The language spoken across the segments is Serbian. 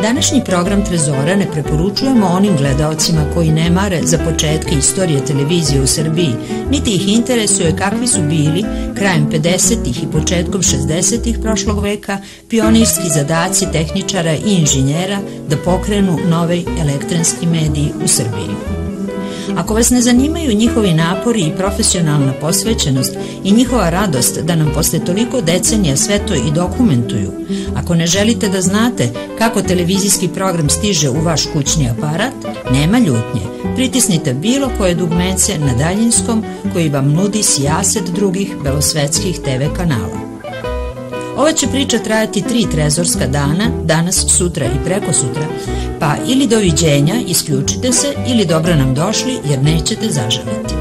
Današnji program Trezora ne preporučujemo onim gledaocima koji ne mare za početke istorije televizije u Srbiji, niti ih interesuje kakvi su bili krajem 50-ih i početkom 60-ih prošlog veka pionirski zadaci tehničara i inženjera da pokrenu novi elektronski mediji u Srbiji. Ako vas ne zanimaju njihovi napori i profesionalna posvećenost i njihova radost da nam posle toliko decenija sve to i dokumentuju, ako ne želite da znate kako televizijski program stiže u vaš kućni aparat, nema ljutnje. Pritisnite bilo koje dugmence na daljinskom koji vam nudi sijaset drugih belosvetskih TV kanala. Ova će priča trajati 3 trezorska dana, danas, sutra i prekosutra, pa ili doviđenja, isključite se, ili dobro nam došli jer nećete zažaliti.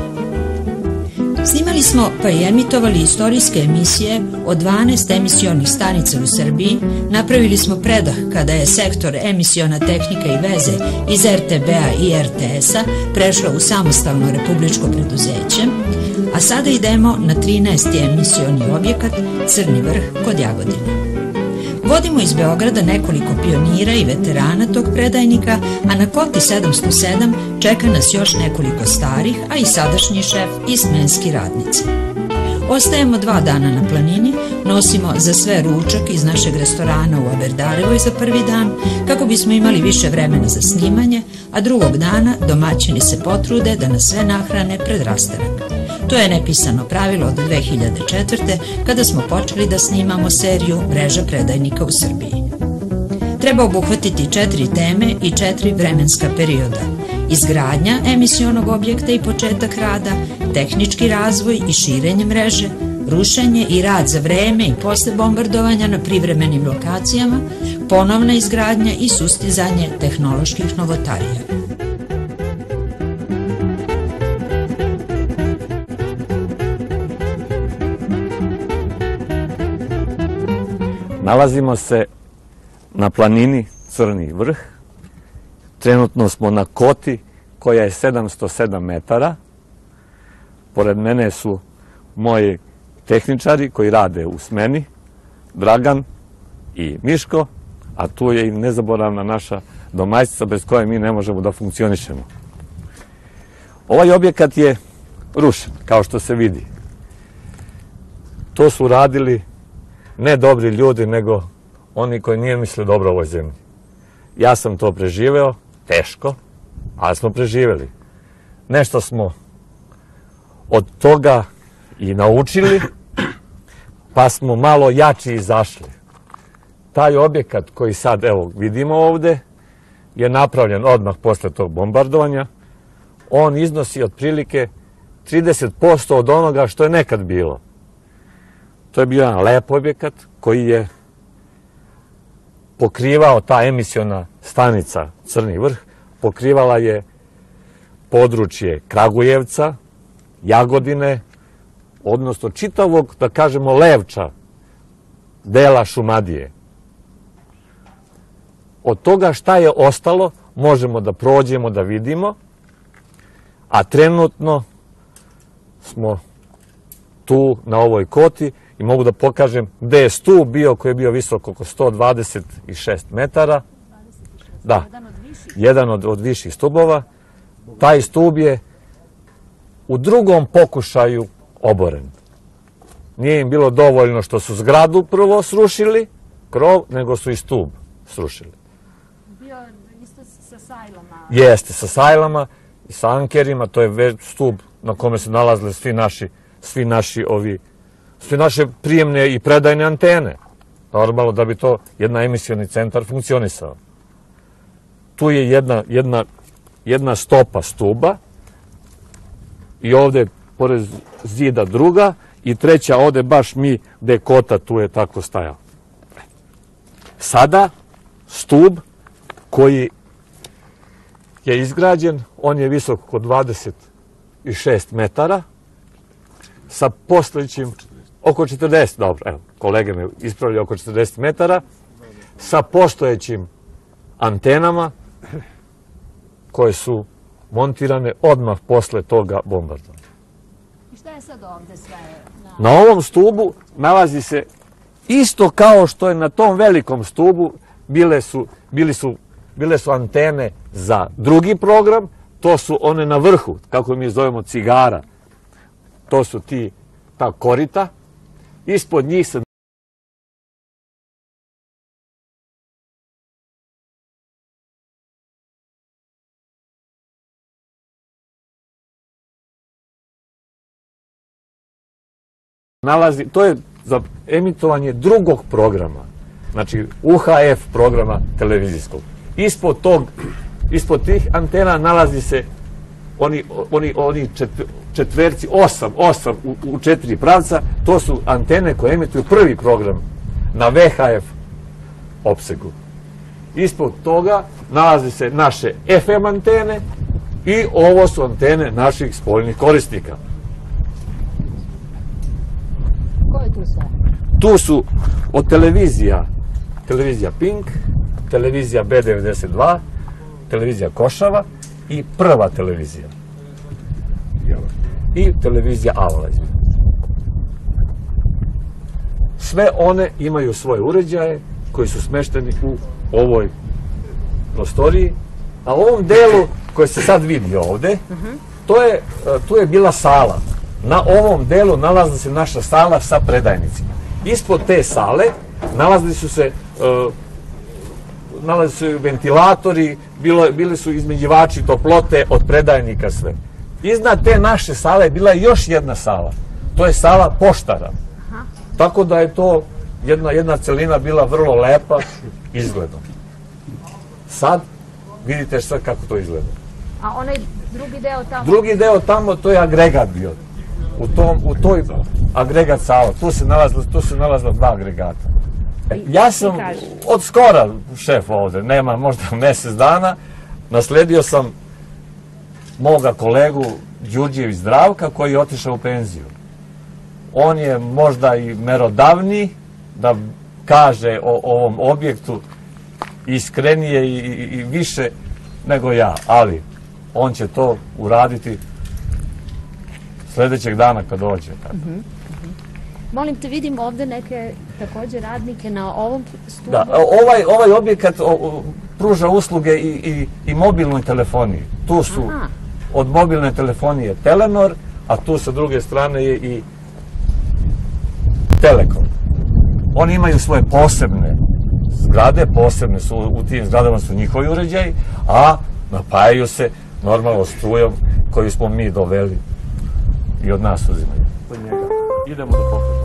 Snimali smo pa i emitovali istorijske emisije od 12 emisionih stanica u Srbiji, napravili smo predah kada je sektor emisiona tehnika i veze iz RTB-a i RTS-a prešla u samostalno republičko preduzeće, a sada idemo na 13. emisioni objekat Crni vrh kod Jagodine. Vodimo iz Beograda nekoliko pionira i veterana tog predajnika, a na koti 707 čeka nas još nekoliko starih, a i sadašnji šef i smenski radnici. Ostajemo 2 dana na planini, nosimo za sve ručak iz našeg restorana u Aberdarevoj za prvi dan, kako bismo imali više vremena za snimanje, a drugog dana domaćini se potrude da nas sve nahrane pred rastanak. To je nepisano pravilo od 2004. kada smo počeli da snimamo seriju Mreža predajnika u Srbiji. Treba obuhvatiti 4 teme i 4 vremenska perioda: izgradnja emisionog objekta i početak rada, tehnički razvoj i širenje mreže, rušenje i rad za vreme i posle bombardovanja na privremenim lokacijama, ponovna izgradnja i sustizanje tehnoloških novotarija. Nalazimo se na planini Crni vrh. Trenutno smo na koti koja je 707 metara. Pored mene su moji tehničari koji rade u smeni, Dragan i Miško, a tu je i nezaboravna naša domaćica bez koje mi ne možemo da funkcionišemo. Ovaj objekat je rušen, kao što se vidi. To su radili ne dobri ljudi, nego oni koji nije mislili dobro ovoj zemlji. Ja sam to preživeo, teško, ali smo preživeli. Nešto smo od toga i naučili, pa smo malo jači izašli. Taj objekat koji sad evo vidimo ovde je napravljen odmah posle tog bombardovanja. On iznosi otprilike 30% od onoga što je nekad bilo. To je bio jedan lep objekat koji je pokrivao, ta emisiona stanica Crni vrh, pokrivala je područje Kragujevca, Jagodine, odnosno čitavog, da kažemo, Levča, dela Šumadije. Od toga šta je ostalo možemo da prođemo, da vidimo, a trenutno smo tu na ovoj koti i mogu da pokažem gde je stub bio koji je bio visok oko 126 metara. Da, jedan od viših stubova. Taj stub je u drugom pokušaju oboren. Nije im bilo dovoljno što su zgradu prvo srušili, krov, nego su i stub srušili. Bio isto sa sajlama? Jeste, sa sajlama i sa ankerima. To je stub na kome se nalazile svi naše prijemne i predajne antene. Normalno da bi to jedan emisioni centar funkcionisao. Tu je jedna stopa stuba i ovde pored zida druga i treća ovde baš gde je kota, tu je tako stajao. Sada stub koji je izgrađen, on je visok oko 26 metara sa postojećim oko 40, dobro, evo, kolege me ispravljaju, oko 40 metara, sa postojećim antenama koje su montirane odmah posle toga bombardovanja. I šta je sad ovde sve? Na ovom stubu nalazi se isto kao što je na tom velikom stubu bile su antene za drugi program, to su one na vrhu, kako mi zovemo cigara, to su ta korita, ispod njih se nalazi, to je za emitovanje drugog programa, znači UHF programa televizijskog. Ispod tih antena nalazi se oni četverci, osam u 4 pravca, to su antene koje emituju prvi program na VHF opsegu. Ispod toga nalazi se naše FM antene i ovo su antene naših spoljnih korisnika. Ko je tu sve? Tu su od televizija Pink, televizija B92, televizija Košava i Prva televizija. I televizija Avala. Sve one imaju svoje uređaje koji su smešteni u ovoj prostoriji, a u ovom delu koji se sad vidi ovde, tu je bila sala. Na ovom delu nalazi se naša sala sa predajnicima. Ispod te sale nalazili su se ventilatori, bili su izmenjivači toplote od predajnika, sve. Iznad te naše sale je bila još jedna sala. To je sala poštara. Tako da je to jedna celina bila vrlo lepa izgledom. Sad vidite sad kako to izgleda. A onaj drugi deo tamo? Drugi deo tamo, to je agregat bio. U toj agregat sala, tu se nalazila 2 agregata. Ja sam od skora šef ovde, nema možda mesec dana, nasledio sam moga kolegu Đurđević Zdravka koji je otišao u penziju. On je možda i merodavniji da kaže o ovom objektu iskrenije i više nego ja, ali on će to uraditi sledećeg dana kad dođe. Molim te, vidim ovde neke takođe radnike na ovom studiju. Da, ovaj objekat pruža usluge i mobilnoj telefoniji. Tu su od mobilne telefonije Telenor, a tu sa druge strane je i Telekom. Oni imaju svoje posebne zgrade, posebne su, u tim zgradama su njihovi uređaji, a napajaju se normalno strujom koju smo mi doveli i od nas uzimaju. Idemo da pokažemo.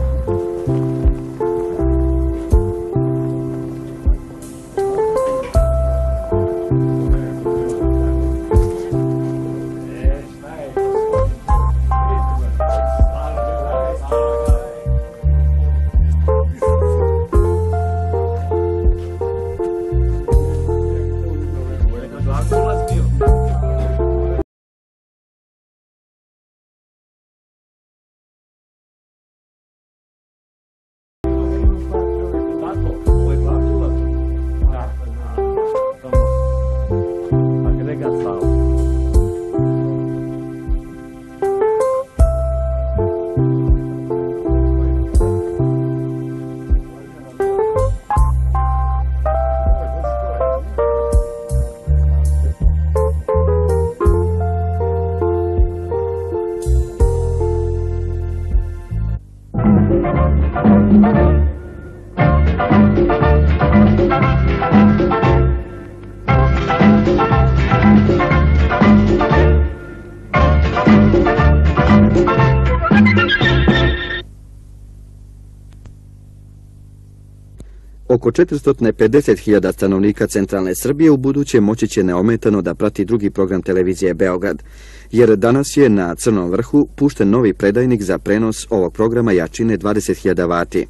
Oko 450.000 stanovnika centralne Srbije u buduće moći će neometano da prati drugi program televizije Beograd, jer danas je na Crnom vrhu pušten novi predajnik za prenos ovog programa jačine 20.000 vati.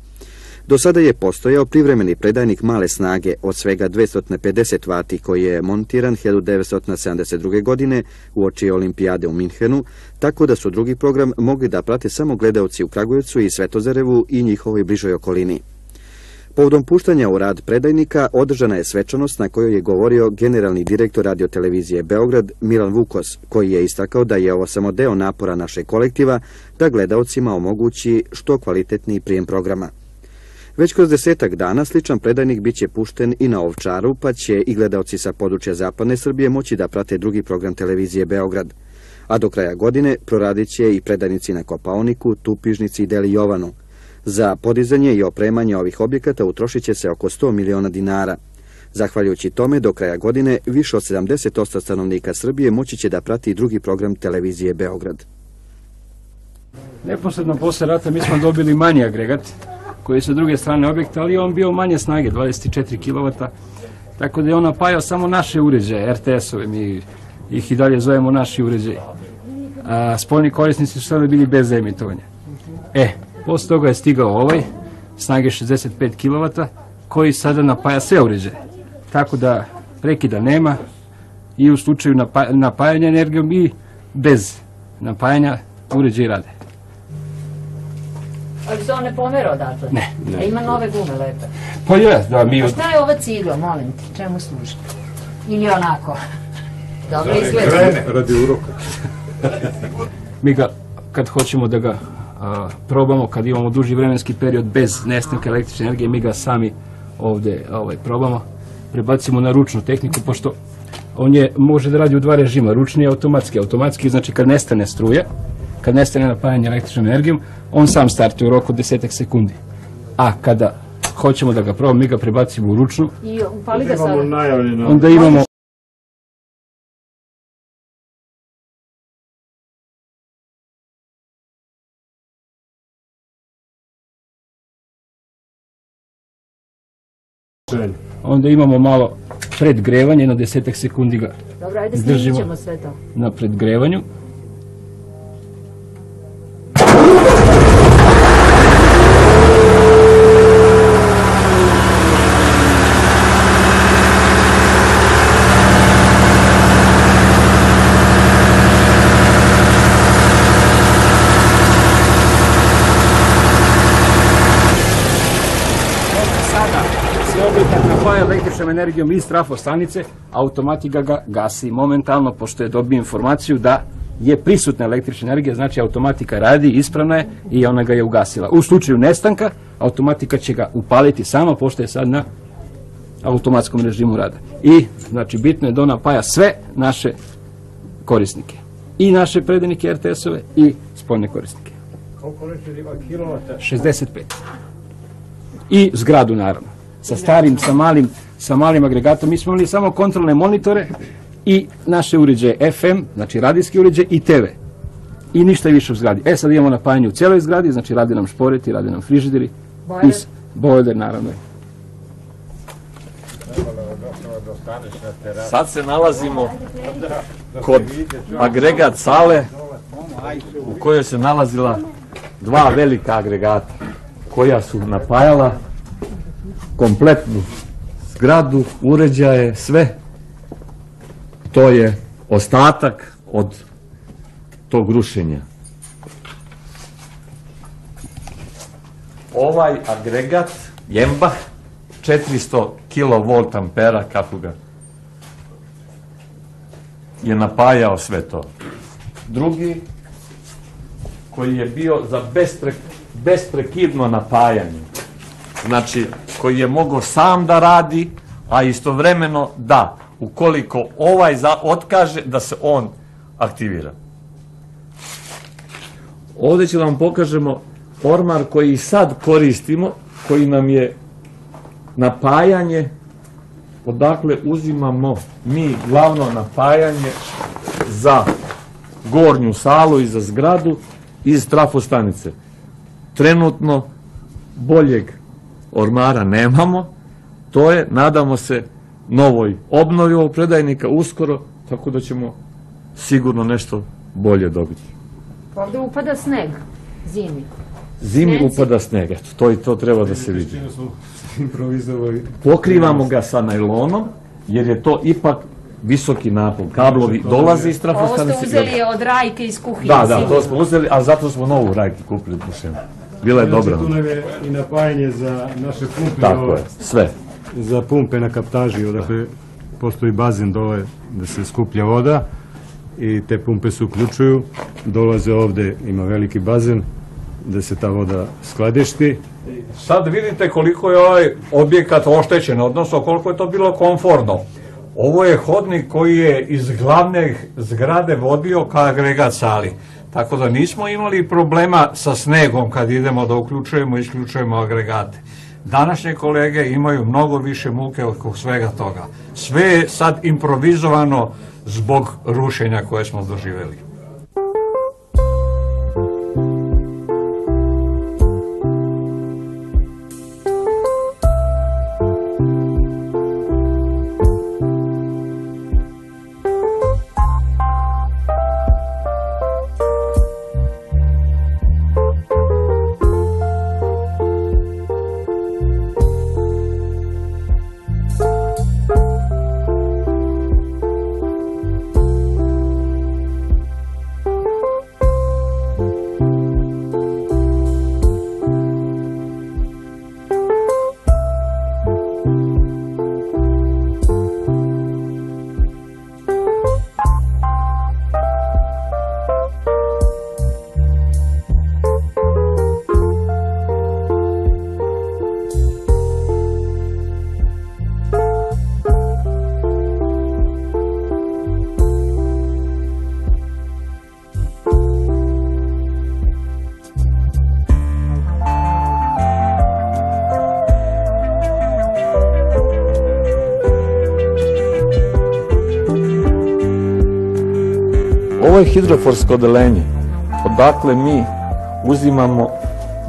Do sada je postojao privremeni predajnik male snage od svega 250 vati koji je montiran 1972. godine uoči olimpijade u Minhenu, tako da su drugi program mogli da prate samo gledaoci u Kragujevcu i Svetozarevu i njihovoj bližoj okolini. Povodom puštanja u rad predajnika održana je svečanost na kojoj je govorio generalni direktor radiotelevizije Beograd Milan Vukos, koji je istakao da je ovo samo deo napora našeg kolektiva da gledaocima omogući što kvalitetniji prijem programa. Već kroz 10-ak dana sličan predajnik bit će pušten i na Ovčaru, pa će i gledaoci sa područja zapadne Srbije moći da prate drugi program televizije Beograd. A do kraja godine proradit će i predajnici na Kopaoniku, Tupižnici i Deli Jovanu. Za podizanje i opremanje ovih objekata utrošit će se oko 100 miliona dinara. Zahvaljujući tome, do kraja godine više od 70% stanovnika Srbije moći će da prati drugi program televizije Beograd. Neposredno posle rata mi smo dobili manji agregat koji je sa druge strane objekta, ali on bio manje snage, 24 kW, tako da je on napajao samo naše uređaje, RTS-ove, mi ih i dalje zovemo naši uređaji. A spoljni korisnici su sve bili bez emitovanja. Posle toga je stigao ovaj, snage 65 kW, koji sada napaja sve uređaje. Tako da prekida nema i u slučaju napajanja energijom i bez napajanja uređaji rade. Ali se on ne pomera odatle? Ne. A ima nove gume lepe? Pa je, da mi... A šta je ova cigla, molim ti, čemu služi? Ili onako? Dobro izgleda. Radi uroka. Mi ga, kad hoćemo da ga probamo, kad imamo duži vremenski period bez nestanka električne energije, mi ga sami ovde probamo, prebacimo na ručnu tehniku, pošto on može da radi u dva režima, ručni i automatski. Automatski znači kad nestane struje, kad nestane napajanje električnom energijom, on sam startuje u roku 10 sekundi. A kada hoćemo da ga probamo, mi ga prebacimo u ručnu. I upali ga sada? Onda imamo... Onda imamo malo predgrevanje, na 10 sekundi ga dobro, ajde snimit ćemo sve to. Na predgrevanju. Električnom energijom iz trafostanice, automatika ga gasi momentalno, pošto je dobio informaciju da je prisutna električna energija, znači automatika radi, ispravna je i ona ga je ugasila. U slučaju nestanka, automatika će ga upaliti sama, pošto je sad na automatskom režimu rada. I, znači, bitno je da ona napaja sve naše korisnike. I naše predajnike RTS-ove i spoljne korisnike. Koliko reći ima kilovata? 65. I zgradu, naravno. Sa starim, sa malim agregatom. Mi smo imali samo kontrolne monitore i naše uređaje FM, znači radijski uređaj i TV. I ništa više u zgradi. Sad imamo napajanje u cijeloj zgradi, znači radi nam šporeti, radi nam frižideri. Bojler, naravno. Sad se nalazimo kod agregat sale u kojoj se nalazila dva velika agregata koja su napajala kompletnu zgradu, uređaje, sve. To je ostatak od tog rušenja. Ovaj agregat, Jembah, 400 kV kako ga je napajao sve to. Drugi, koji je bio za besprekidno napajanje, znači koji je mogao sam da radi, a istovremeno da, ukoliko ovaj otkaže, da se on aktivira. Ovdje ću vam pokažemo ormar koji sad koristimo, koji nam je napajanje, odakle uzimamo mi glavno napajanje za gornju salu i za zgradu iz trafostanice. Trenutno boljeg ormara nemamo, to je, nadamo se, novoj obnovi ovog predajnika uskoro, tako da ćemo sigurno nešto bolje dobiti. Ovdje upada sneg, zimi. Zimi upada sneg, eto, to treba da se vidi. Pokrivamo ga sa najlonom, jer je to ipak visoki napon. Kablovi dolaze iz trafostanice. Ovo ste uzeli od rajke iz kuhinje. Da, to smo uzeli, a zato smo novu rajku kupili. Bila je dobra. Tu nam je i napajanje za naše pumpe. Tako je, sve. Za pumpe na kaptaži, odakle postoji bazen dole da se skuplja voda i te pumpe se uključuju. Dolaze ovde, ima veliki bazen da se ta voda skladišti Sad vidite koliko je ovaj objekat oštećen, odnosno koliko je to bilo komfortno. Ovo je hodnik koji je iz glavne zgrade vodio ka agregat sali. Tako da nismo imali problema sa snegom kad idemo da uključujemo i isključujemo agregate. Današnje kolege imaju mnogo više muke oko svega toga. Sve je sad improvizovano zbog rušenja koje smo doživjeli. Ovo je hidroforsko odeljenje, odakle mi uzimamo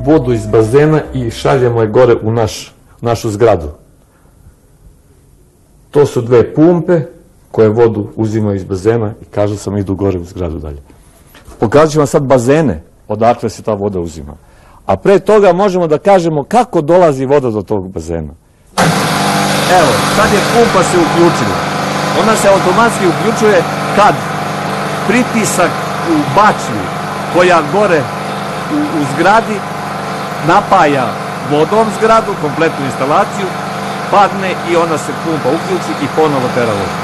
vodu iz bazena i šaljemo je gore u našu zgradu. To su dve pumpe koje vodu uzimaju iz bazena i kažu sam idu gore u zgradu dalje. Pokazat ću vam sad bazene odakle se ta voda uzima. A pre toga možemo da kažemo kako dolazi voda do tog bazena. Evo, sad je pumpa se uključila. Ona se automatski uključuje kad pritisak u bačvu koja gore u zgradi napaja vodom zgradu, kompletnu instalaciju, padne i ona se pumpa uključi i ponovo tera vodu.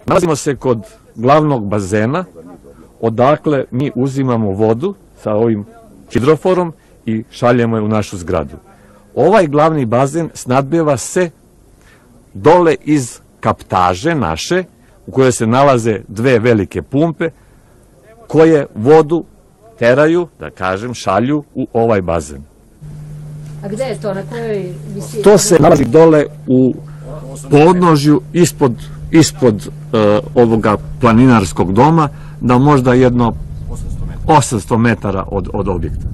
Nalazimo se kod glavnog bazena, odakle mi uzimamo vodu sa ovim hidroforom i šaljemo je u našu zgradu. Ovaj glavni bazen snadbeva se dole iz kaptaže naše, u kojoj se nalaze dve velike pumpe, koje vodu teraju, da kažem, šalju u ovaj bazen. A gde je to? Na kojoj visini? To se nalazi dole u podnožju ispod ovoga planinarskog doma, da možda jedno 800 metara od objekta.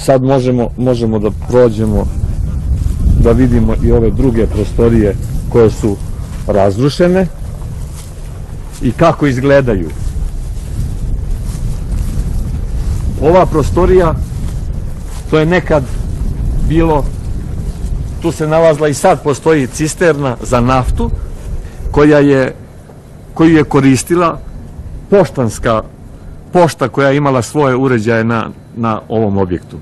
Sad možemo da prođemo, da vidimo i ove druge prostorije koje su razrušene i kako izgledaju. Ova prostorija, to je nekad bilo, tu se nalazila i sad postoji cisterna za naftu koju je koristila pošta koja je imala svoje uređaje na ovom objektu.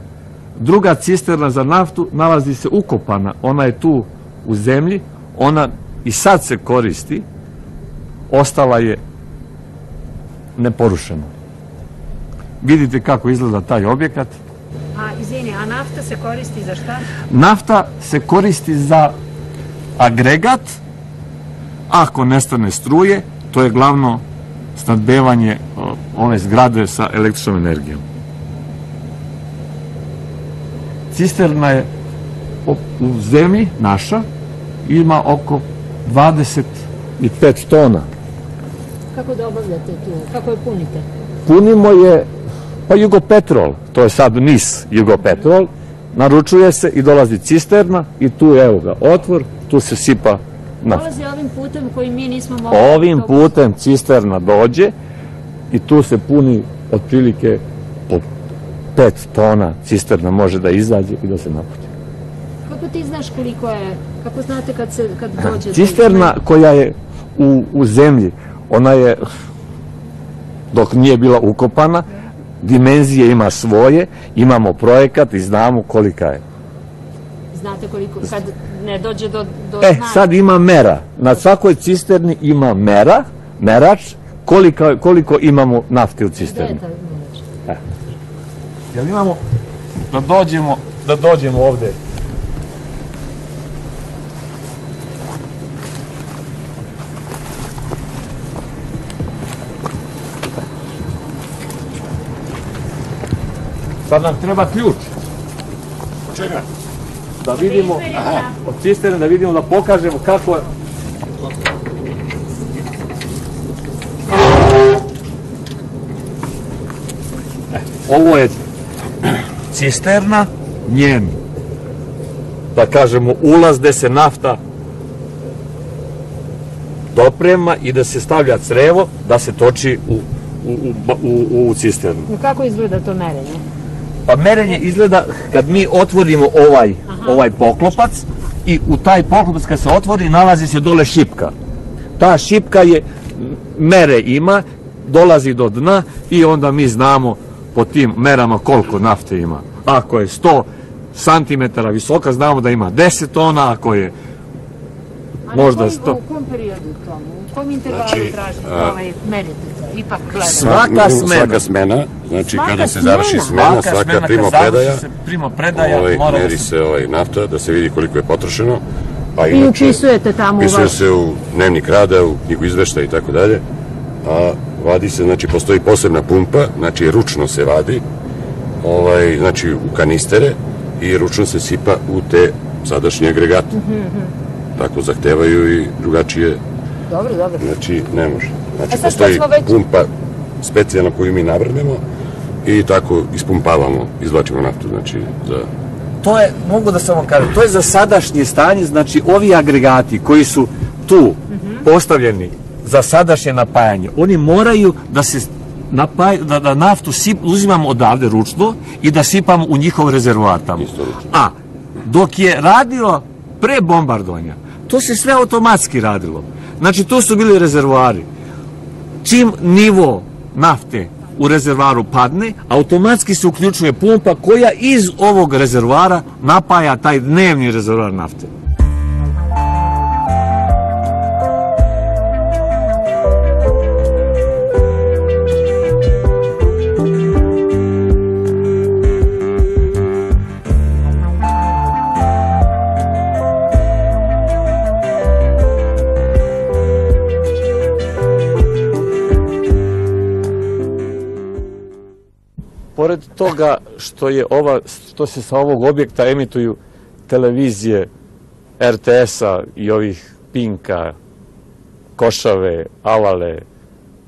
Druga cisterna za naftu nalazi se ukopana, ona je tu u zemlji, ona i sad se koristi, ostala je neporušena. Vidite kako izgleda taj objekat. A nafta se koristi za šta? Nafta se koristi za agregat, ako nestane struje, to je glavno snadbevanje ove zgrade sa električnom energijom. Cisterna je u zemlji naša, ima oko 25 tona. Kako da obavljate tu? Kako je punite? Punimo je, pa Jugopetrol, to je sad NIS Jugopetrol, naručuje se i dolazi cisterna i tu je, evo ga, otvor, tu se sipa nafta. Dolazi ovim putem koji mi nismo mogli... Ovim putem cisterna dođe i tu se puni otprilike po 5 tona cisterna može da izađe i da se naputi. Kako ti znaš koliko je, kako znate kad dođe? Cisterna koja je u zemlji, ona je, dok nije bila ukopana, dimenzije ima svoje, imamo projekat i znamo kolika je. Znate koliko, kad ne dođe do Sad ima mera. Na svakoj cisterni ima merač, koliko imamo nafte u cisterni. Jel imamo da dođemo ovde? Sad nam treba ključ. Čega? Da vidimo, od cisterne, da vidimo, da pokažemo kako je. Ovo je cisterna, njen, da kažemo, ulaz gde se nafta doprema i da se stavlja crevo, da se toči u cisternu. Kako izgleda to merenje? Pa merenje izgleda kad mi otvorimo ovaj poklopac i u taj poklopac kad se otvori nalazi se dole šipka. Ta šipka je, mere ima, dolazi do dna i onda mi znamo po tim merama koliko nafte ima. Ako je 100 cm visoka, znamo da ima 10 tona, ako je možda 100. U kom periodu tomu? U kom intervalu tražite merite? Ipak gledamo. Svaka smena, znači kada se završi smena, svaka primopredaja, meri se nafta, da se vidi koliko je potrošeno. I upisujete tamo u vaš... Upisuje se u dnevnik rada, u knjigu izveštaja i tako dalje. A vadi se, znači postoji posebna pumpa, znači ručno se vadi, znači u kanistere i ručno se sipa u te sadašnje agregate. Tako zahtevaju i drugačije. Dobro. Znači ne može. Znači postoji pumpa specijalna koju mi navrnemo i tako ispumpavamo, izvlačimo naftu, znači za... To je, mogu da samo kažem, to je za sadašnje stanje, znači ovi agregati koji su tu postavljeni za sadašnje napajanje, oni moraju da se napajaju, da naftu uzimamo odavde ručno i da sipamo u njihov rezervoar tamo. A dok je radio pre bombardovanja, to se sve automatski radilo. Znači to su bili rezervoari. Čim nivo nafte u rezervoaru padne, automatski se uključuje pumpa koja iz ovog rezervoara napaja taj dnevni rezervoar nafte. Pored toga što se sa ovog objekta emituju televizije RTS-a i ovih Pinka, Košave, Avale,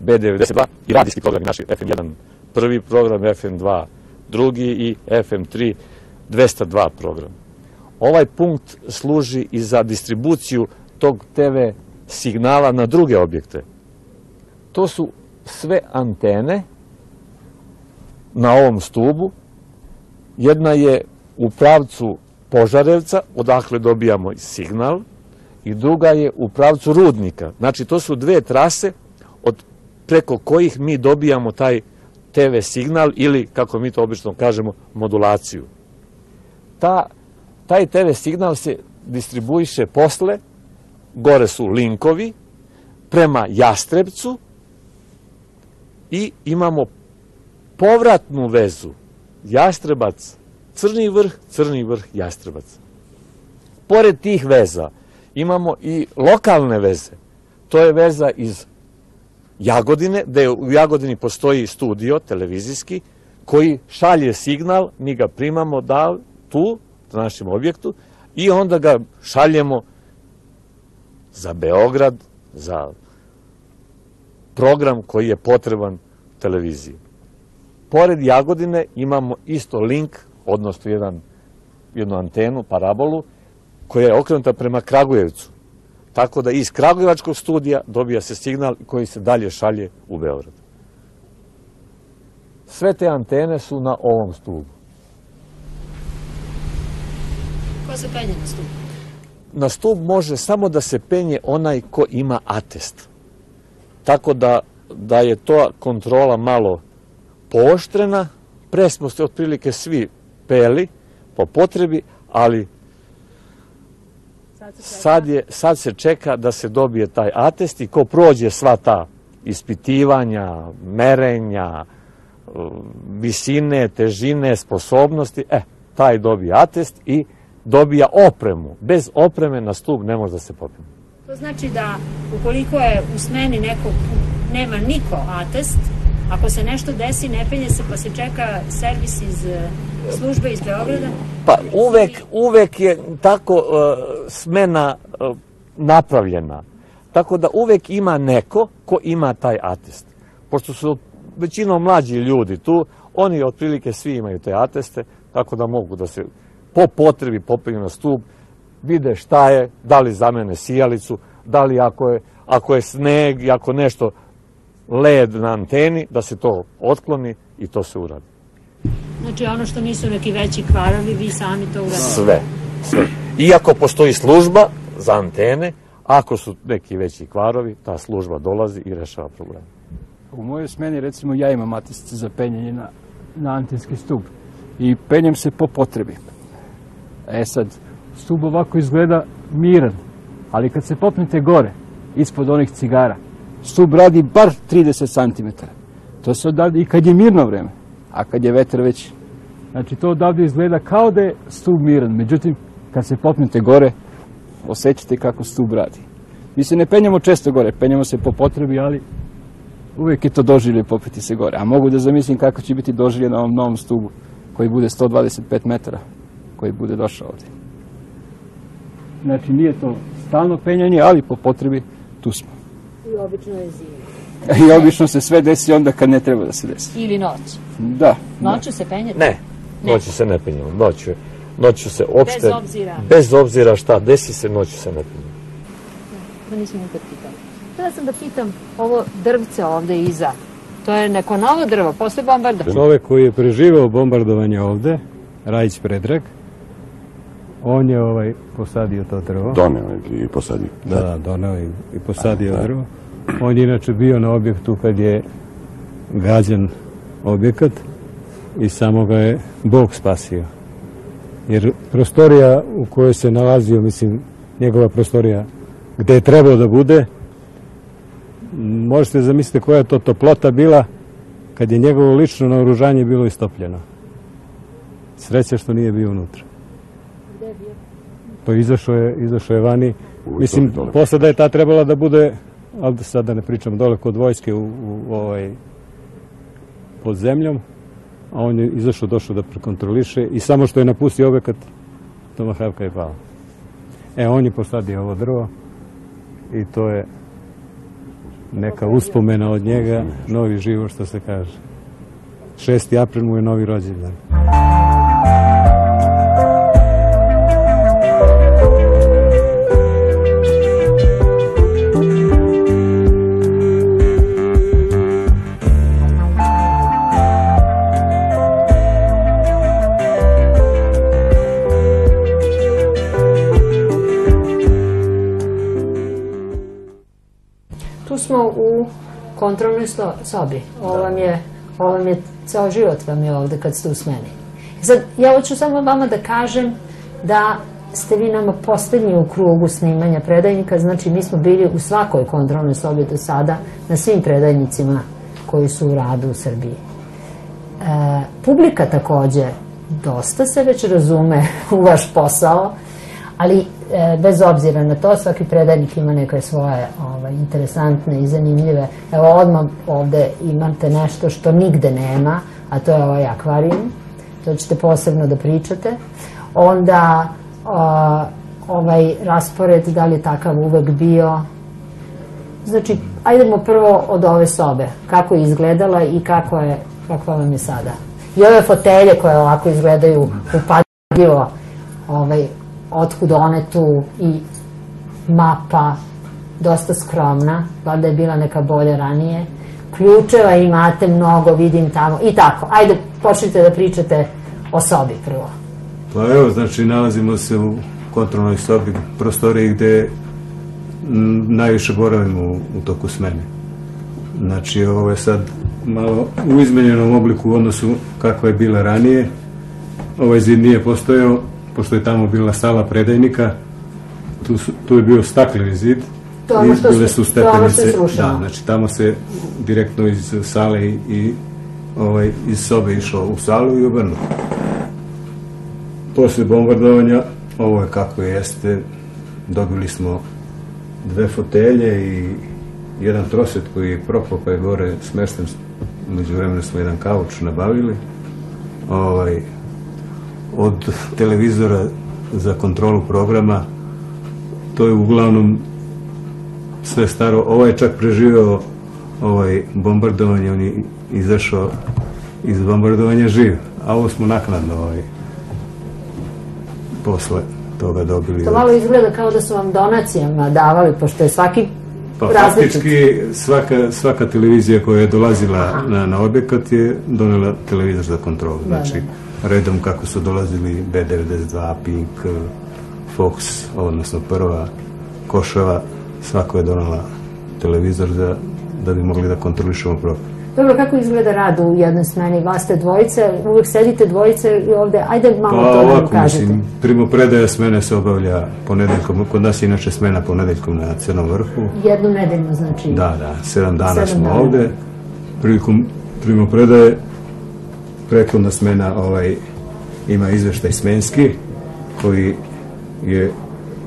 B92 i radijski program naši FM1 prvi program, FM2 drugi i FM3 202 program. Ovaj punkt služi i za distribuciju tog TV signala na druge objekte. To su sve antene na ovom stubu. Jedna je u pravcu Požarevca, odakle dobijamo signal, i druga je u pravcu Rudnika. Znači, to su dve trase preko kojih mi dobijamo taj TV signal ili, kako mi to obično kažemo, modulaciju. Taj TV signal se distribuiše posle, gore su linkovi, prema Jastrebcu i imamo povratnu vezu Jastrebac, Crni vrh, Jastrebac. Pored tih veza imamo i lokalne veze. To je veza iz Jagodine, gde u Jagodini postoji studio televizijski koji šalje signal, mi ga primamo tu, na našem objektu, i onda ga šaljemo za Beograd, za program koji je potreban televiziji. Pored Jagodine imamo isto link, odnosno jednu antenu, parabolu, koja je okrenuta prema Kragujevcu. Tako da iz Kragujevačkog studija dobija se signal koji se dalje šalje u Beograd. Sve te antene su na ovom stubu. Ko se penje na stub? Na stub može samo da se penje onaj ko ima atest. Tako da je to kontrola malo pooštrena. Pre smo se otprilike svi peli po potrebi, ali Sad se čeka da se dobije taj atest i ko prođe sva ta ispitivanja, merenja, visine, težine, sposobnosti, taj dobije atest i dobija opremu. Bez opreme na stub ne može da se popne. To znači da ukoliko je u smeni nekog, nema niko atest, ako se nešto desi, ne penje se pa se čeka servis iz službe iz Beograda? Pa uvek je tako smena napravljena. Tako da uvek ima neko ko ima taj atest. Pošto su većinom mlađi ljudi tu, oni otprilike svi imaju te ateste, tako da mogu da se po potrebi popenju na stub, vide šta je, da li zamene sijalicu, da li ako je sneg i ako nešto led na anteni, da se to otkloni i to se uradi. Znači ono što nisu neki veći kvarovi, vi sami to uradite? Sve. Iako postoji služba za antene, ako su neki veći kvarovi, ta služba dolazi i rešava problem. U mojoj smeni, recimo, ja imam atest za penjanje na antenski stub i penjem se po potrebi. Sad, stub ovako izgleda miran, ali kad se popnete gore, ispod onih cigara, stub radi bar 30 cm. To se odavde i kad je mirno vreme, a kad je vetar već. Znači, to odavde izgleda kao da je stub miran, međutim, kad se popnete gore, osjećate kako stub radi. Mi se ne penjamo često gore, penjamo se po potrebi, ali uvijek je to doživlje popeti se gore. A mogu da zamislim kako će biti doživlje na ovom novom stubu, koji bude 125 metara, koji bude došao ovdje. Znači, nije to stalno penjanje, ali po potrebi tu smo. I obično je zima. I obično se sve desi onda kad ne treba da se desi. Ili noć. Da. Noću se penjete? Ne, noću se ne penjamo. Noću se uopšte... Bez obzira? Bez obzira šta desi se, noću se ne penjamo. Da nisam nikad pitala. Htela sam da pitam ovo drvce ovde iza. To je neko novo drvo, posle bombarda? Čovek koji je preživao bombardovanje ovde, Rajić Predrag, on je posadio to drvo. Doneo i posadio. Da, doneo i posadio drvo. On je inače bio na objektu kad je gađan objekat i samo ga je Bog spasio. Jer prostorija u kojoj se nalazio, mislim, njegova prostorija gde je trebao da bude, možete zamisliti koja je to toplota bila kad je njegovo lično naoružanje bilo istopljeno. Sreća što nije bio unutra. Gde je bio? Pa izašao je vani. Mislim, posle da je ta trebala da bude, ali sad da ne pričam, dole kod vojske pod zemljom, a on je izašao, došao da prekontroliše i samo što je napustio objekat, tomahavka je pala. On je posadio ovo drvo i to je neka uspomena od njega, novi život, što se kaže. 6. april mu je novi rođendan. Tu smo u kontrolnoj sobi. Ovo vam je ceo život vam je ovde kad ste u smeni. Sad, ja hoću samo vama da kažem da ste vi nama poslednji u krugu snimanja predajnika, znači mi smo bili u svakoj kontrolnoj sobi do sada, na svim predajnicima koji su u radu u Srbiji. Publika takođe dosta se već razume u vaš posao, ali bez obzira na to, svaki predajnik ima neke svoje interesantne i zanimljive. Evo, odmah ovde imate nešto što nigde nema, a to je ovaj akvarijum. To ćete posebno da pričate. Onda ovaj raspored, da li je takav uvek bio. Znači, ajdemo prvo od ove sobe. Kako je izgledala i kakva vam je sada. I ove fotelje koje ovako izgledaju upadljivo, otkud one tu, i mapa dosta skromna, valjda je bila neka bolja ranije. Ključeva imate mnogo, vidim tamo i tako. Ajde, počnite da pričate o sobi prvo. Pa evo, znači, nalazimo se u kontrolnoj sobi, prostoriji gde najviše boravimo u toku smene. Znači, ovo je sad malo u izmenjenom obliku u odnosu kakva je bila ranije. Ovaj zid nije postojao, pošto je tamo bila sala predajnika. tu je bio stakleni zid. To ono što bile su stepenice. je srušeno. Da, znači tamo se direktno iz sale i iz sobe išao u salu i obrnuto. Posle bombardovanja, ovo je kako jeste, dobili smo 2 fotelje i jedan troset koji je propao pa je gore smešten. Među vremena smo jedan kauč nabavili. Od televizora za kontrolu programa, to je uglavnom sve staro. Ovaj je čak preživeo bombardovanje, on je izašao iz bombardovanja živ, a ovo smo naknadno posle toga dobili. To malo izgleda kao da su vam donacijama davali, pošto je svaki različit. Faktički svaka televizija koja je dolazila na objekat je donela televizor za kontrolu. Znači, redom kako su dolazili B92, Pink, Fox, odnosno Prva, Košava, svako je donela televizor da bi mogli da kontrolišemo program. Dobro, kako izgleda rad u jednoj smeni? Vas ste dvojice, uvek sedite dvojice ovde, ajde malo to da nam kažete. Mislim, primopredaja smene se obavlja ponedeljkom, kod nas je inače smena ponedeljkom na Crnom vrhu. Jednu nedeljnu, znači? Da, 7 dana smo ovde. Prilikom primopredaje, prethodna smena ima izveštaj smenski, koji je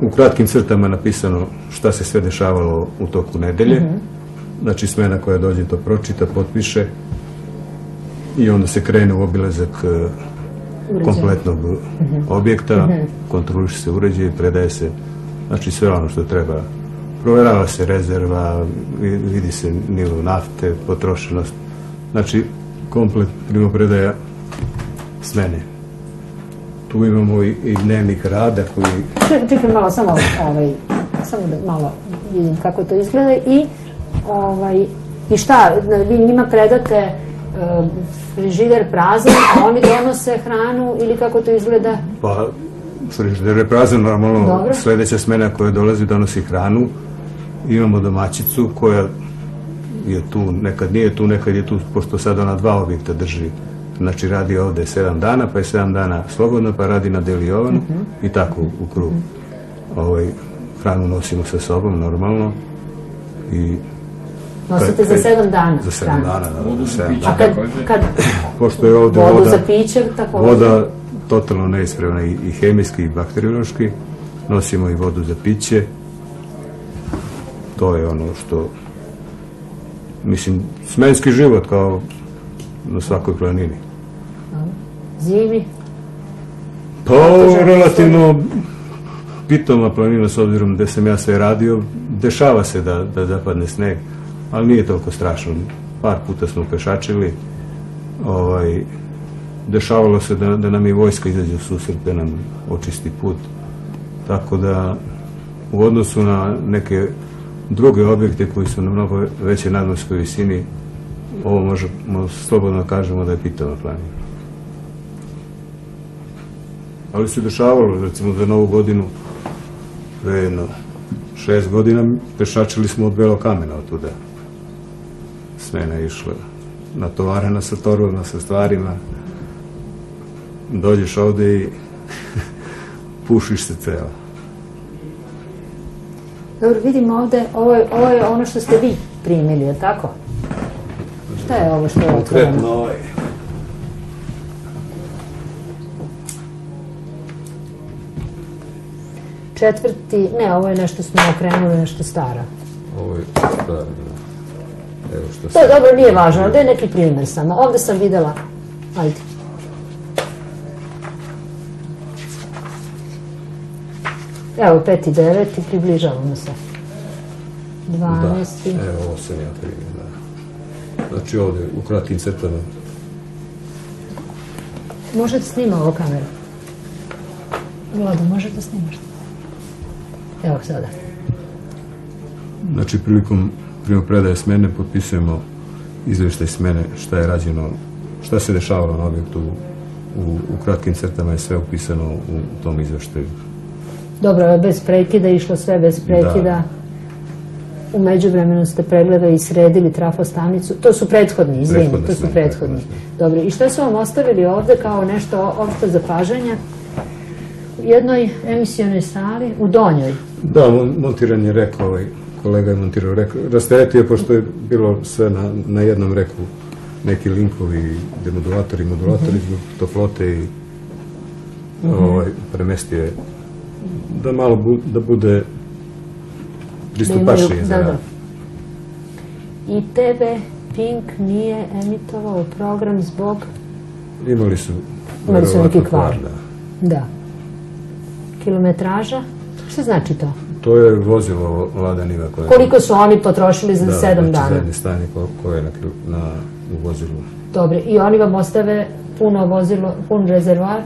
u kratkim crtama napisano šta se sve dešavalo u toku nedelje. Znači, smena koja dođe to pročita, potpiše i onda se krene u obilazak kompletnog objekta, kontroliše se uređaj, predaje se, znači sve ono što treba. Proverava se rezerva, vidi se nivo nafte, potrošenost, znači komplet primopredaja smene. Tu imamo i dnevnik rada koji... Čekaj malo, samo da malo vidim kako to izgleda i šta, vi njima predate frižider prazan, a oni donose hranu ili kako to izgleda? Pa, frižider je prazan, normalno sledeća smena koja dolazi donosi hranu. Imamo domaćicu koja je tu, nekad nije tu, nekad je tu, pošto sad ona 2 objekta drži. Znači radi ovde 7 dana, pa je 7 dana slobodno, pa radi na Deli Jovanu i tako u krugu. Hranu nosimo sa sobom, normalno. Nosite za 7 dana? Za 7 dana, da, za 7 dana. A kad pošto je ovde vodu za piće, takođe? Voda totalno neispravna i hemijski i bakteriološki. Nosimo i vodu za piće. To je ono što, mislim, smenski život kao na svakoj planini. Zimi? Pa, relativno pitoma planina, s obzirom gde sam ja sve radio, dešava se da zapadne sneg, ali nije toliko strašno. Par puta smo pešačili, dešavalo se da nam i vojska izađe u susret, da nam očisti put, tako da u odnosu na neke druge objekte koji su na mnogo veće nadmorskoj visini, ovo možemo slobodno kažemo da je pitoma planina. Ali se dešavalo, recimo za Novu godinu, pre 6 godina pešačili smo od Belog kamena od tuda. Smena je išla natovarena sa torbama, sa stvarima. Dođeš ovde i pušiš se cela. Dobro, vidimo ovde, ovo je ono što ste vi primili, je tako? Šta je ovo što je otvoreno? Konkretno Četvrti, ne, ovo je nešto smo okrenuli, nešto staro. Ovo je staro, da. Evo što To je dobro, nije važno, ovde je neki primer samo. Ovde sam videla, ajde. Evo, 5. i 9. približavamo se. 12. Evo, ovo sam ja primio, da. Znači ovde, u kratkim crtama. Možete snima ovo kameru? Vlado, možete snimaš? Evo sada. Znači, prilikom primopredaje smene potpisujemo izveštaj smene, šta je rađeno, šta se dešavalo na objektu. U kratkim crtama je sve upisano u tom izveštaju. Dobro, bez prekida, išlo sve bez prekida. U međuvremenu ste pregledali i sredili trafostanicu. To su prethodni, izvini, to su prethodni. Dobro, i što su vam ostavili ovde kao nešto opšte zapažanja? U jednoj emisionoj sali, u donjoj. Da, montiran je rekao, kolega je montirao, rasteretio, pošto je bilo sve na jednom reku, neki linkovi, demodulatori, modulatori, toplote i premestio je da malo da bude pristupačnije za rad. I tebe Pink nije emitovao program zbog... Imali su neki kvar. Da. Kilometraža? Što znači to? To je vozilo Lada Niva. Koliko su oni potrošili za 7 dana? Da, zadnje stanje koje je u vozilu. Dobre, i oni vam ostave puno vozilo, pun rezervoar?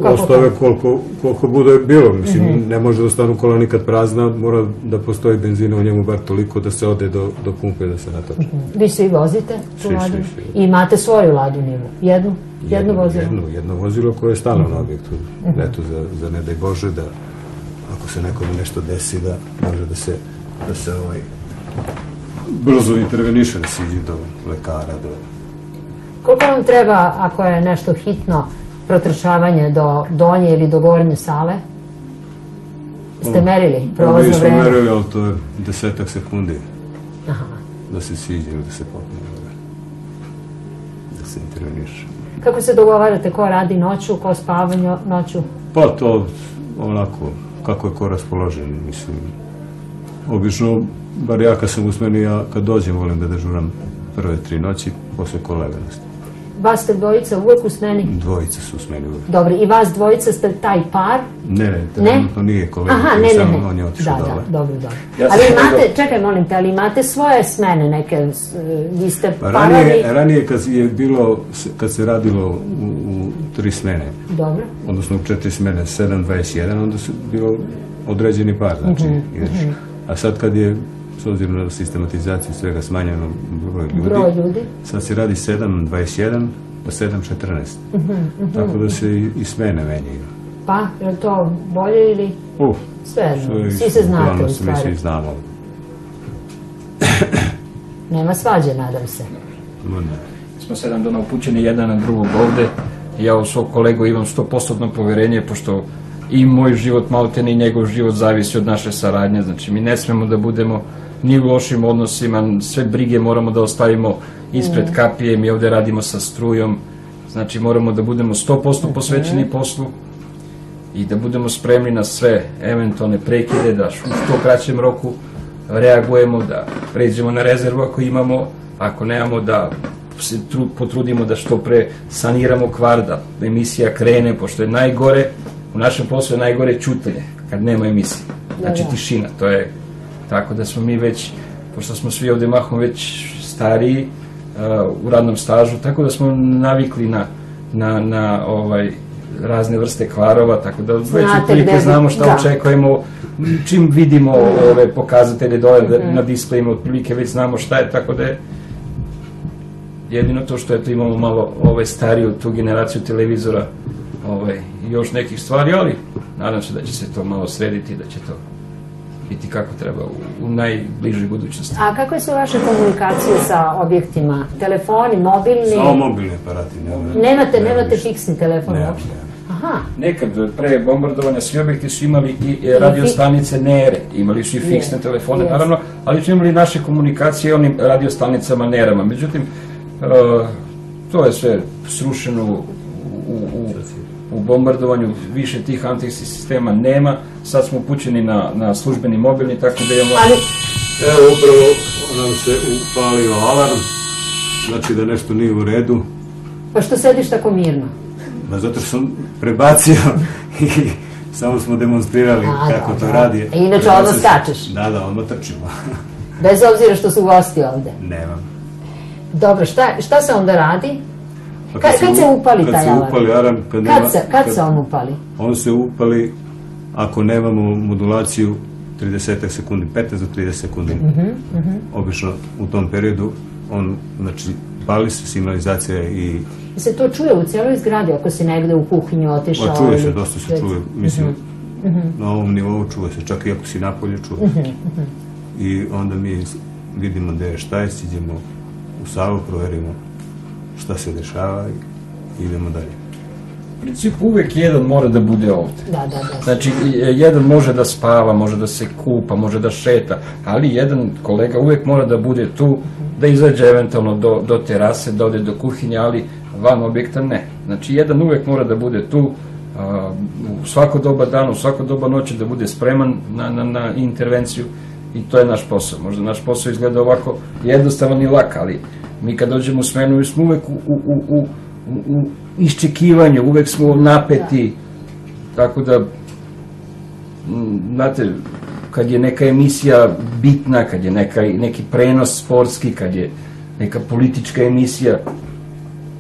Ostave koliko bude bilo. Mislim, ne može da stanu kola nikad prazna, mora da postoji benzina u njemu bar toliko da se ode do pumpe da se natoči. Vi svi vozite tu Ladu? I imate svoju Ladu Nivu? Jedno vozilo? Jedno vozilo koje je stalno na objektu. Eto, za ne daj Bože da ako se nekome nešto desi da može da se brzo interveniše, da se iđe do lekara. Koliko vam treba, ako je nešto hitno, protrčavanje do donje ili do gornje sale? Ste merili prolazno vreme? Mi smo merili, ali to je 10 sekundi da se siđe ili da se popne, da se interveniše. Kako se dogovarate, ko radi noću, ko spavanje noću? Pa to onako, kako je ko raspoložen, mislim. Obično, bar ja kad sam u smeni, ja kad dođem volim da dežuram prve 3 noći, posle kolega nastavim. Vas ste dvojica uvek u smeni? Dvojica su u smeni uvek. Dobro, i vas dvojica ste taj par? Ne, trenutno nije kolega, samo on je otišao dole. Dobro. Ali imate, čekaj molim te, ali imate svoje smene neke, vi ste parovi? Ranije kad se radilo u 3 smene, odnosno u 4 smene, 7-21, onda su bilo određeni par, znači, a sad kad je, s obzirom na sistematizaciju svega smanjeno broj ljudi, sad se radi 7-21 pa 7-14. Tako da se i smene menjaju. Pa, je li to bolje ili svejedno? Svi se znate u stvari. Mi svi znamo. Nema svađe, nadam se. Mi smo 7 dana upućeni jedan na drugog ovde. Ja u svog kolegu imam 100% poverenje, pošto i moj život, malo te ni njegov život zavisi od naše saradnje. Znači, mi ne smemo da budemo ni u lošim odnosima, sve brige moramo da ostavimo ispred kapije, mi ovde radimo sa strujom, znači moramo da budemo 100% posvećeni poslu i da budemo spremni na sve eventualne prekide, da u što kraćem roku reagujemo, da pređemo na rezervu ako imamo, ako nemamo da se potrudimo da što pre saniramo kvar, da emisija krene, pošto je najgore, u našem poslu je najgore ćutanje, kad nema emisije, znači tišina, to je. Tako da smo mi već, pošto smo svi ovde mahom već stariji u radnom stažu, tako da smo navikli na razne vrste kvarova, tako da već otprilike znamo šta očekujemo, čim vidimo ove pokazatelje dole na displejima, otprilike već znamo šta je, tako da je jedino to što imamo malo stariju tu generaciju televizora i još nekih stvari, ali nadam se da će se to malo srediti, da će to biti kako treba u najbližoj budućnosti. A kakve su vaše komunikacije sa objektima? Telefoni, mobilni? Samo mobilni aparati. Nemate fiksni telefon uopšte? Nekad, pre bombardovanja, svi objekti su imali i radiostanice NERE, imali su i fiksne telefone, naravno, ali su imali naše komunikacije onim radiostanicama NERama. Međutim, to je sve srušeno u bombardovanju, više tih antisistema nema, sad smo upućeni na službeni mobilni, tako da imamo... Evo, upravo nam se upalio alarm, znači da nešto nije u redu. Pa što sediš tako mirno? Zato što sam prebacio i samo smo demonstrirali kako to radi. Inače odmah skačeš? Da, odmah trčimo. Bez obzira što su gosti ovde? Nemam. Dobro, šta se onda radi? Kad se upali taj alarm? Kad se on upali? On se upali ako nemamo modulaciju 30 sekundi, 15 do 30 sekundi. Obično u tom periodu on, znači, pali se signalizacija i... Se to čuje u cijeloj zgradi ako si negde u kuhinju otišao? Čuje se, dosta se čuje. Mislim, na ovom nivou čuje se, čak i ako si napolje čuje. I onda mi vidimo gde je šta je, siđemo u salu, proverimo šta se dešava i idemo dalje. U principu uvek jedan mora da bude ovde. Da. Znači, jedan može da spava, može da se kupa, može da šeta, ali jedan kolega uvek mora da bude tu, da izađe eventualno do terase, da ode do kuhinje, ali van objekta ne. Znači, jedan uvek mora da bude tu, u svako doba dana, u svako doba noći, da bude spreman na intervenciju, i to je naš posao. Možda naš posao izgleda ovako jednostavan i lak, ali mi kad dođemo u smenu, smo uvek u iščekivanju, uvek smo napeti, tako da, znate, kad je neka emisija bitna, kad je neki prenos sportski, kad je neka politička emisija,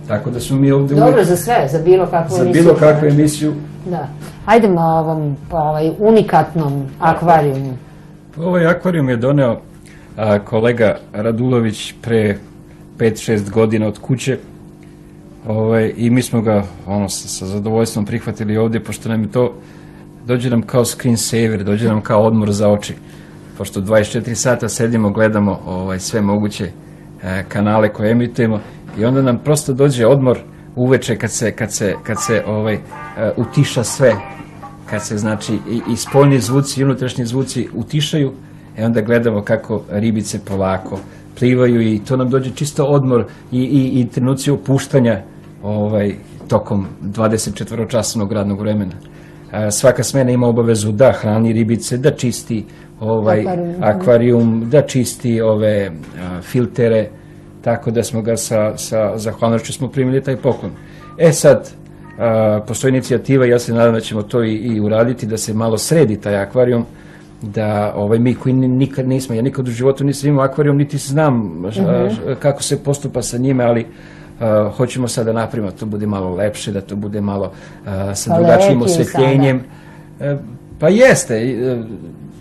tako da smo mi ovde uvek... Dobro, za sve, za bilo kakvu emisiju. Za bilo kakvu emisiju. Da. Hajdemo ovom unikatnom akvarijumu. Ovaj akvarijum je doneo kolega Radulović pre 5-6 godina od kuće, i mi smo ga sa zadovoljstvom prihvatili ovde, pošto nam je to, dođe nam kao screensaver, dođe nam kao odmor za oči, pošto 24 sata sedimo, gledamo sve moguće kanale koje emitujemo, i onda nam prosto dođe odmor uveče kad se utiša sve, kad se, znači, i spoljni zvuci i unutrašnji zvuci utišaju, onda gledamo kako ribice polako plivaju, i to nam dođe čisto odmor i trenuci opuštanja tokom 24-časovnog radnog vremena. Svaka smena ima obavezu da hrani ribice, da čisti akvarijum, da čisti ove filtere, tako da smo ga sa zahvalnošću smo primili taj poklon. Sad, postoji inicijativa, ja se nadam da ćemo to i uraditi, da se malo sredi taj akvarijum, da mi koji nikad nismo, ja nikad u životu nisam imao akvarijum, niti znam kako se postupa sa njime, ali hoćemo sad da napravimo, to bude malo lepše, da to bude malo sa drugačijim osvetljenjem. Pa jeste,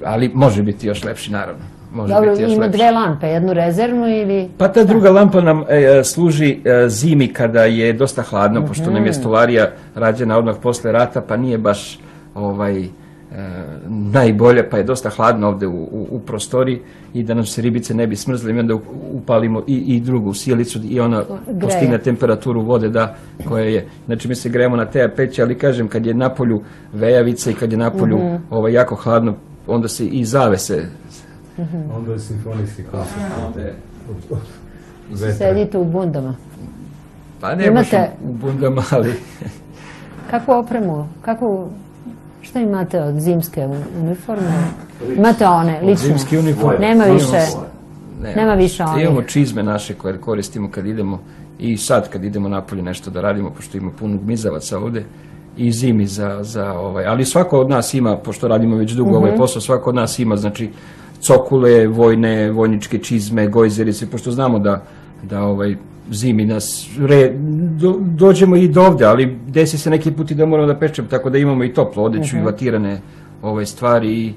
ali može biti još lepši, naravno. Dobro, ima dve lampe, jednu rezervnu ili... Pa ta druga lampa nam služi zimi kada je dosta hladno, pošto nam je stolarija rađena odmah posle rata, pa nije baš najbolje, pa je dosta hladno ovde u prostoriji, i da nam se ribice ne bi smrzle, i onda upalimo i drugu sjelicu i ona postigne temperaturu vode koja je. Znači mi se grejemo na te peći, ali kažem, kad je napolju vejavica i kad je napolju jako hladno, onda se i zavese. Onda je simfonijski koncert. Sedite u bundama. Pa ne baš u bundama, ali... Kakvu opremu, šta imate od zimske uniforme? Imate one, lične? Zimske uniforme. Nema više one. Imamo čizme naše koje koristimo kad idemo, i sad kad idemo napolje nešto da radimo, pošto ima puno gmizavaca ovde, i zimi ali svako od nas ima, pošto radimo već dugo ovaj posao, svako od nas ima, znači, cokule, vojničke čizme, gojzerice, pošto znamo da zimi nas dođemo i do ovde, ali desi se neki put i da moramo da pečemo, tako da imamo i toplo odeću i vatirane stvari, i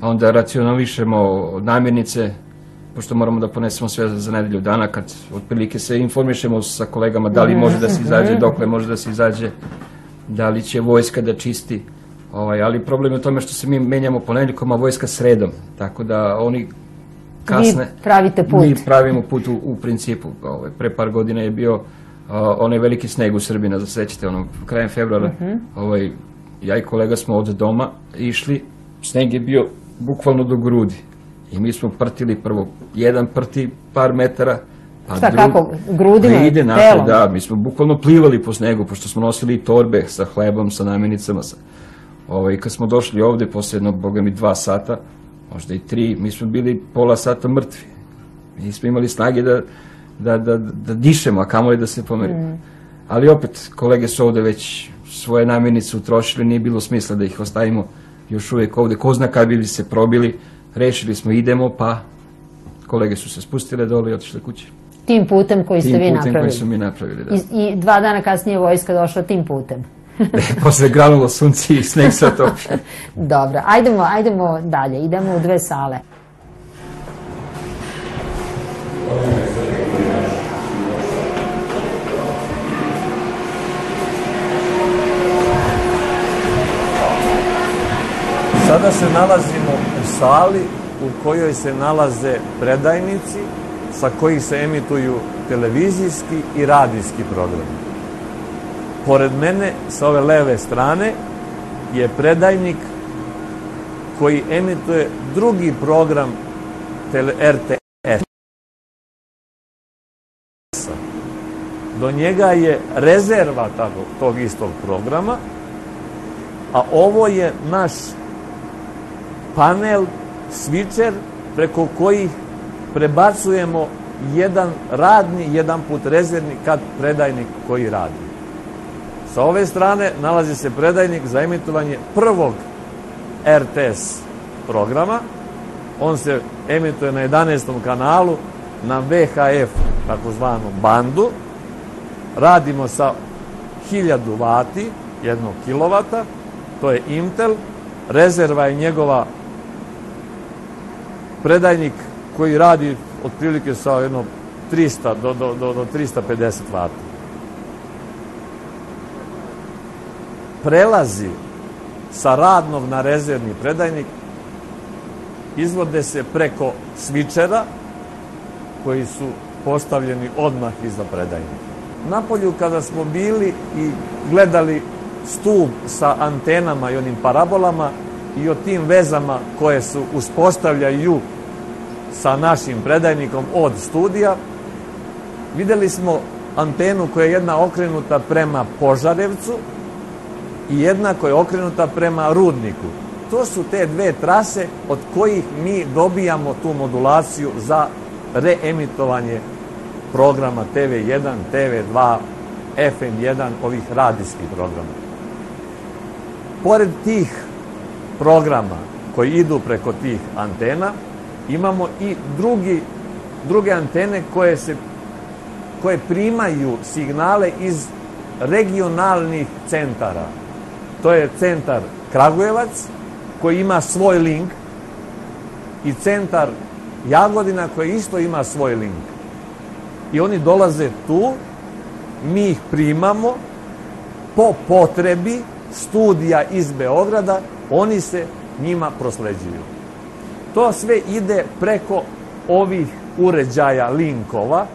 onda racionališemo namirnice, pošto moramo da ponesemo sve za nedelju dana, kad otprilike se informišemo sa kolegama da li može da se izađe, dokle može da se izađe, da li će vojska da čisti, ali problem je u tome što se mi menjamo ponedeljkom, a vojska sredom, tako da oni kasne. Vi pravite put. Mi pravimo put u principu. Pre par godina je bio onaj veliki sneg u Srbiji, ne sećate, krajem februara. Ja i kolega smo od doma išli, sneg je bio bukvalno do grudi. I mi smo prtili prvo, jedan prti par metara, šta, kako, grudima, telom? Da, mi smo bukvalno plivali po snegu, pošto smo nosili torbe sa hlebom, sa namirnicama. Kad smo došli ovde, posle jednog, boga mi, 2 sata, možda i 3, mi smo bili pola sata mrtvi. Mi smo imali snage da dišemo, a kamoli da se pomerimo. Ali opet, kolege su ovde već svoje namirnice utrošili, nije bilo smisla da ih ostavimo još uvijek ovde. Ko zna kad bi se probili, rešili smo idemo, pa kolege su se spustile dole i otišle kući. Tim putem koji ste vi napravili? Tim putem koji su mi napravili, da. I 2 dana kasnije vojska došla tim putem? Posle granulo sunci i sneg se otopi. Dobro, ajdemo dalje, idemo u 2 sale. Sada se nalazimo u sali u kojoj se nalaze predajnici sa kojih se emituju televizijski i radijski programi. Pored mene, sa ove leve strane, je predajnik koji emituje drugi program RTS. Do njega je rezerva tog istog programa, a ovo je naš panel, switcher, preko kojih prebacujemo jedan radni, jedan put rezervni kad predajnik koji radi. Sa ove strane nalazi se predajnik za emitovanje prvog RTS programa. On se emituje na 11. kanalu na VHF, takozvanom bandu. Radimo sa 1000 vati, 1 kilovata, to je Intel. Rezerva je njegova predajnik koji radi otprilike sa jedno 300 do 350 vati. Prelazi sa radnog na rezervni predajnik izvode se preko switchera koji su postavljeni odmah iza predajnika. Napolju kada smo bili i gledali stub sa antenama i onim parabolama i o tim vezama koje su uspostavljaju sa našim predajnikom od studija, videli smo antenu koja je jedna okrenuta prema Požarevcu i jedna koja je okrenuta prema Rudniku. To su te dve trase od kojih mi dobijamo tu modulaciju za reemitovanje programa TV1, TV2, FM1, ovih radijskih programa. Pored tih programa koji idu preko tih antena, imamo i druge antene koje primaju signale iz regionalnih centara. To je centar Kragujevac, koji ima svoj link, i centar Jagodina, koji isto ima svoj link. I oni dolaze tu, mi ih primamo, po potrebi studija iz Beograda, oni se njima prosleđuju. To sve ide preko ovih uređaja linkova.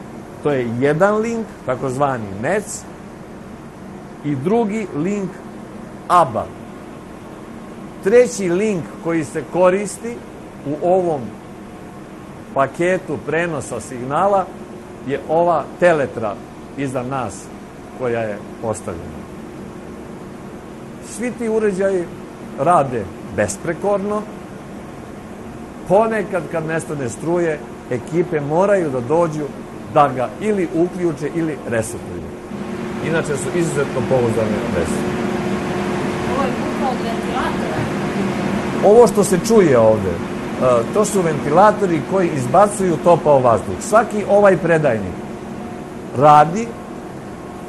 To je jedan link, takozvani NEC, i drugi link ABA. Treći link koji se koristi u ovom paketu prenosa signala je ova teletra iza nas koja je postavljena. Svi ti uređaji rade besprekorno. Ponekad kad nestane struje, ekipe moraju da dođu da ga ili uključe ili resetuju. Inače su izuzetno pouzdane veze. Ovo je buka od ventilatora? Ovo što se čuje ovde, to su ventilatori koji izbacuju topao vazduh. Svaki ovaj predajnik radi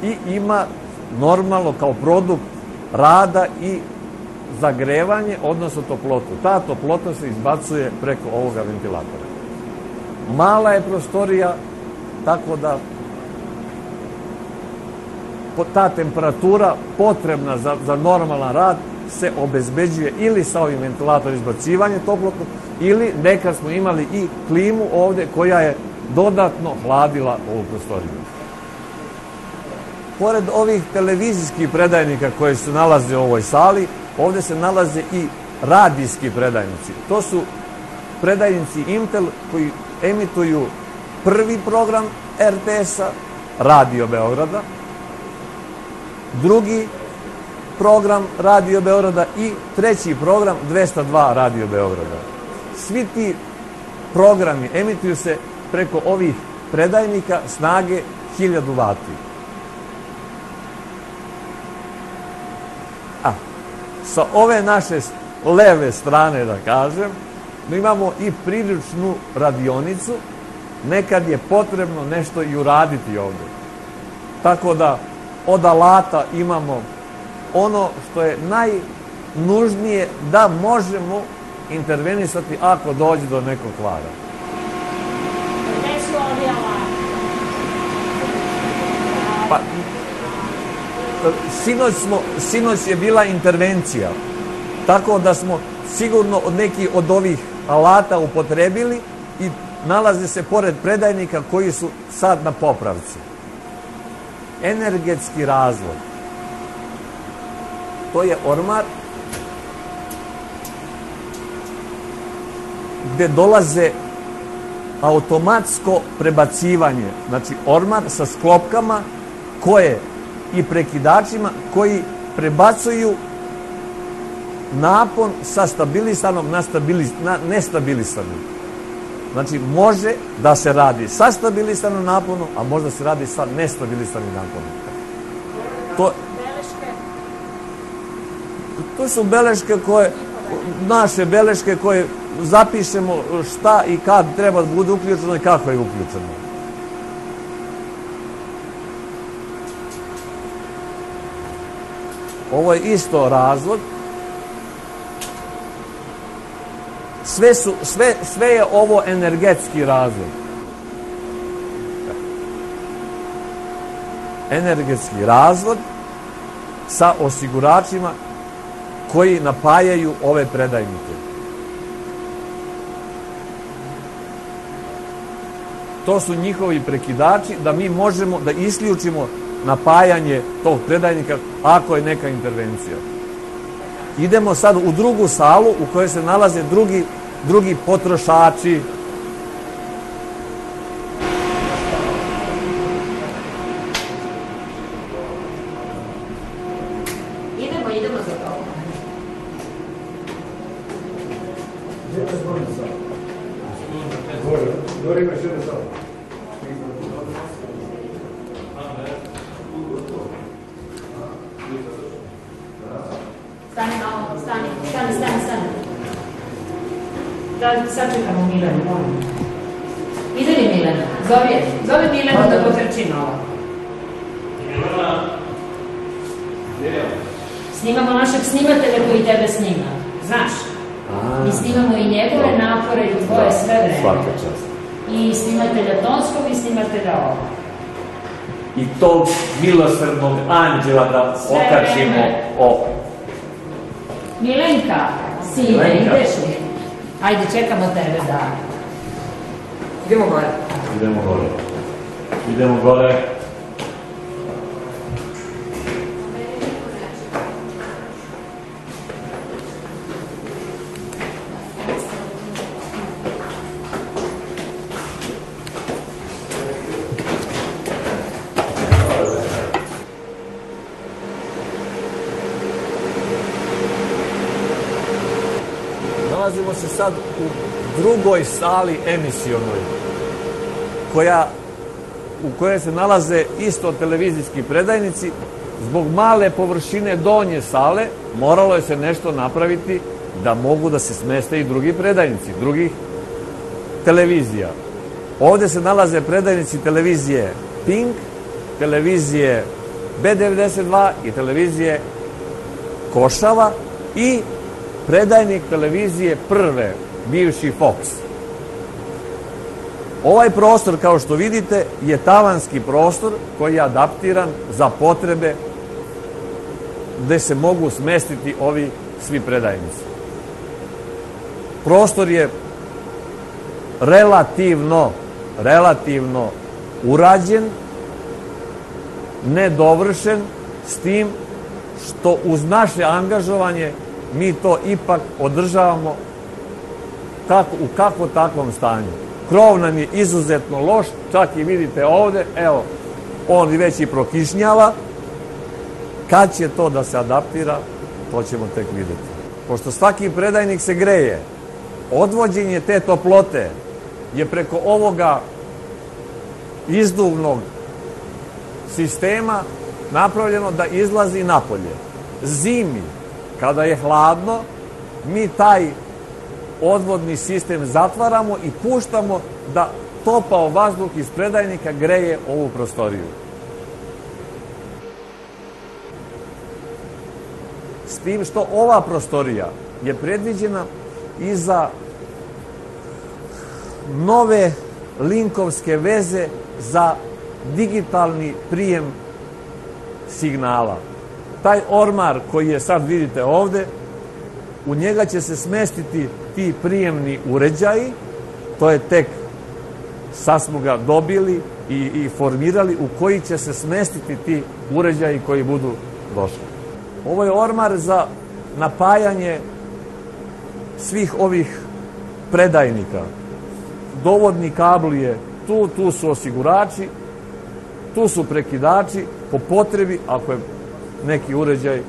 i ima normalno kao produkt rada i zagrevanje, odnosno toplotu. Ta toplota se izbacuje preko ovoga ventilatora. Mala je prostorija, tako da ta temperatura potrebna za normalan rad se obezbeđuje ili sa ovim ventilatorom izbacivanje toplotnog, ili nekad smo imali i klimu ovde koja je dodatno hladila ovu prostoriju. Pored ovih televizijskih predajnika koji se nalaze u ovoj sali, ovde se nalaze i radijski predajnici. To su predajnici Intel koji emituju prvi program RTS-a, Radio Beograda, drugi program Radio Beograda i treći program 202 Radio Beograda. Svi ti programi emituju se preko ovih predajnika snage 1000 vati. Sa ove naše leve strane, da kažem, mi imamo i priručnu radionicu. Nekad je potrebno nešto i uraditi ovde. Tako da od alata imamo ono što je najnužnije da možemo intervenisati ako dođe do nekog kvara. Gde su ovi alati? Pa, sinoć je bila intervencija, tako da smo sigurno neki od ovih alata upotrebili i nalaze se pored predajnika koji su sad na popravci. Energetski razvoj. to je ormar gde dolaze automatsko prebacivanje, znači ormar sa sklopkama koje i prekidačima koji prebacuju napon sa stabilisanog na nestabilisanog. Znači može da se radi sa stabilisanom naponom, a možda se radi sa nestabilisanim naponom. To su beleške koje, naše beleške koje zapišemo šta i kad treba da bude uključeno i kako je uključeno. Ovo je isto razvod. Sve je ovo energetski razvod. Energetski razvod sa osiguračima koji napajaju ove predajnike. To su njihovi prekidači da mi možemo da isključimo napajanje tog predajnika ako je neka intervencija. Idemo sad u drugu salu u kojoj se nalaze drugi potrošači. Idemo za to. Stani. Sad čekamo Milenu, molim. Ide li Milena? Zove Milenu da potrči malo. Snimamo našeg snimatelja koji tebe snima. Znaš? Mi snimamo i njegove napore i tvoje sve vreme. Svaka čast. I snimatelja tonskog i snimatelja ovog. I tog milosrdnog anđela da okačimo ovo. Milenka, sine, ideš li? Ajde, čekamo tebe da... Idemo gore. Idemo gore. Nalazimo se sad u drugoj sali emisionoj, u kojoj se nalaze isto televizijski predajnici. Zbog male površine donje sale moralo je se nešto napraviti da mogu da se smeste i drugi predajnici, drugih televizija. Ovde se nalaze predajnici televizije Pink, televizije B92 i televizije Košava i predajnik televizije Prve, bivši Fox. Ovaj prostor, kao što vidite, je tavanski prostor koji je adaptiran za potrebe gde se mogu smestiti ovi svi predajnici. Prostor je relativno urađen, nedovršen, s tim što uz naše angažovanje mi to ipak održavamo u kakvo takvom stanju. Krov nam je izuzetno loš, čak i vidite ovde, evo, on već i prokišnjava. Kad će to da se adaptira, to ćemo tek videti. Pošto svaki predajnik se greje, odvođenje te toplote je preko ovoga izduvnog sistema napravljeno da izlazi napolje. Zimi, kada je hladno, mi taj odvodni sistem zatvaramo i puštamo da topao vazduh iz predajnika greje ovu prostoriju. S tim što ova prostorija je predviđena i za nove linkovske veze za digitalni prijem signala. Taj ormar koji je sad vidite ovde, u njega će se smestiti ti prijemni uređaji, to je tek, sad smo ga dobili i formirali, u koji će se smestiti ti uređaji koji budu došli. Ovo je ormar za napajanje svih ovih predajnika. Dovodni kabl je tu, tu su osigurači, tu su prekidači, po potrebi, ako je neki uređaj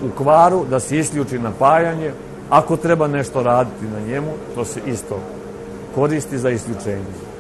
u kvaru, da se isključi napajanje, ako treba nešto raditi na njemu, to se isto koristi za isključenje.